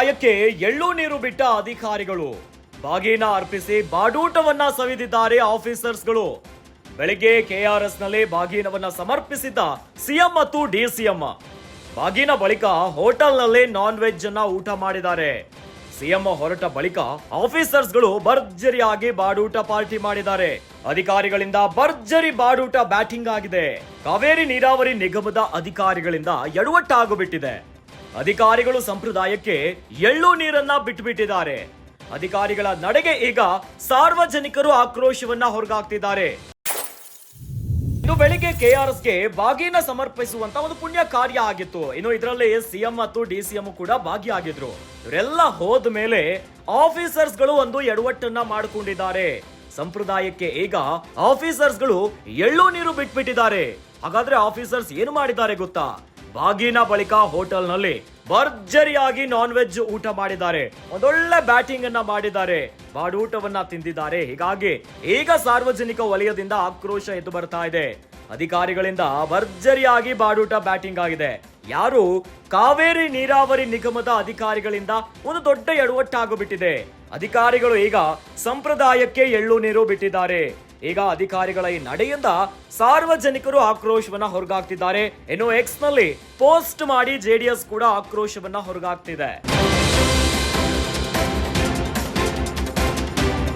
ಸಂಪ್ರದಾಯಕ್ಕೆ ಎಳ್ಳು ನೀರು ಬಿಟ್ಟ ಅಧಿಕಾರಿಗಳು ಬಾಗಿನ ಅರ್ಪಿಸಿ ಬಾಡೂಟವನ್ನ ಸವಿದಿದ್ದಾರೆ ಆಫೀಸರ್ಸ್ಗಳು. ಬೆಳಿಗ್ಗೆ ಕೆಆರ್ಎಸ್ ನಲ್ಲಿ ಬಾಗಿನವನ್ನ ಸಮರ್ಪಿಸಿದ್ದ ಸಿಎಂ ಮತ್ತು ಡಿಸಿಎಂ. ಬಾಗಿನ ಬಳಿಕ ಹೋಟೆಲ್ನಲ್ಲಿ ನಾನ್ ವೆಜ್ ಅನ್ನ ಊಟ ಮಾಡಿದ್ದಾರೆ. ಸಿಎಂ ಹೊರಟ ಬಳಿಕ ಆಫೀಸರ್ಸ್ಗಳು ಭರ್ಜರಿಯಾಗಿ ಬಾಡೂಟ ಪಾರ್ಟಿ ಮಾಡಿದ್ದಾರೆ. ಅಧಿಕಾರಿಗಳಿಂದ ಭರ್ಜರಿ ಬಾಡೂಟ ಬ್ಯಾಟಿಂಗ್ ಆಗಿದೆ. ಕಾವೇರಿ ನೀರಾವರಿ ನಿಗಮದ ಅಧಿಕಾರಿಗಳಿಂದ ಎಡವಟ್ಟಾಗುಬಿಟ್ಟಿದೆ. ಅಧಿಕಾರಿಗಳು ಸಂಪ್ರದಾಯಕ್ಕೆ ಎಳ್ಳು ನೀರನ್ನ ಬಿಟ್ಟುಬಿಟ್ಟಿದ್ದಾರೆ. ಅಧಿಕಾರಿಗಳ ನಡೆಗೆ ಈಗ ಸಾರ್ವಜನಿಕರು ಆಕ್ರೋಶವನ್ನ ಹೊರಗಾಗ್ತಿದ್ದಾರೆ. ಇನ್ನು ಬೆಳಿಗ್ಗೆ ಕೆಆರ್ಎಸ್ಗೆ ಬಾಗಿನ ಸಮರ್ಪಿಸುವಂತ ಒಂದು ಪುಣ್ಯ ಕಾರ್ಯ ಆಗಿತ್ತು. ಇನ್ನು ಇದರಲ್ಲಿ ಸಿಎಂ ಮತ್ತು ಡಿಸಿಎಂ ಕೂಡ ಭಾಗಿಯಾಗಿದ್ರು. ಇವರೆಲ್ಲ ಹೋದ ಮೇಲೆ ಆಫೀಸರ್ಸ್ಗಳು ಒಂದು ಎಡವಟ್ಟನ್ನ ಮಾಡಿಕೊಂಡಿದ್ದಾರೆ. ಸಂಪ್ರದಾಯಕ್ಕೆ ಈಗ ಆಫೀಸರ್ಸ್ಗಳು ಎಳ್ಳು ನೀರು ಬಿಟ್ಬಿಟ್ಟಿದ್ದಾರೆ. ಹಾಗಾದ್ರೆ ಆಫೀಸರ್ಸ್ ಏನು ಮಾಡಿದ್ದಾರೆ ಗೊತ್ತಾ? ಬಾಗಿನ ಬಳಿಕ ಹೋಟೆಲ್ ನಲ್ಲಿ ಭರ್ಜರಿಯಾಗಿ ನಾನ್ ವೆಜ್ ಊಟ ಮಾಡಿದ್ದಾರೆ. ಒಂದೊಳ್ಳೆ ಬ್ಯಾಟಿಂಗ್ ಅನ್ನ ಮಾಡಿದ್ದಾರೆ. ಬಾಡೂಟವನ್ನ ತಿಂದಿದ್ದಾರೆ. ಹೀಗಾಗಿ ಈಗ ಸಾರ್ವಜನಿಕ ವಲಯದಿಂದ ಆಕ್ರೋಶ ಎದ್ದು ಬರ್ತಾ ಇದೆ. ಅಧಿಕಾರಿಗಳಿಂದ ಭರ್ಜರಿಯಾಗಿ ಬಾಡೂಟ ಬ್ಯಾಟಿಂಗ್ ಆಗಿದೆ. ಯಾರು ಕಾವೇರಿ ನೀರಾವರಿ ನಿಗಮದ ಅಧಿಕಾರಿಗಳಿಂದ ಒಂದು ದೊಡ್ಡ ಎಡವಟ್ಟಾಗುಬಿಟ್ಟಿದೆ. ಅಧಿಕಾರಿಗಳು ಈಗ ಸಂಪ್ರದಾಯಕ್ಕೆ ಎಳ್ಳು ನೀರು ಬಿಟ್ಟಿದ್ದಾರೆ. ಈಗ ಅಧಿಕಾರಿಗಳ ಈ ನಡೆಯಿಂದ ಸಾರ್ವಜನಿಕರು ಆಕ್ರೋಶವನ್ನ ಹೊರಗಾಗ್ತಿದ್ದಾರೆ. ಇನ್ನು ಎಕ್ಸ್ ನಲ್ಲಿ ಪೋಸ್ಟ್ ಮಾಡಿ ಜೆಡಿಎಸ್ ಕೂಡ ಆಕ್ರೋಶವನ್ನ ಹೊರಗಾಗ್ತಿದೆ.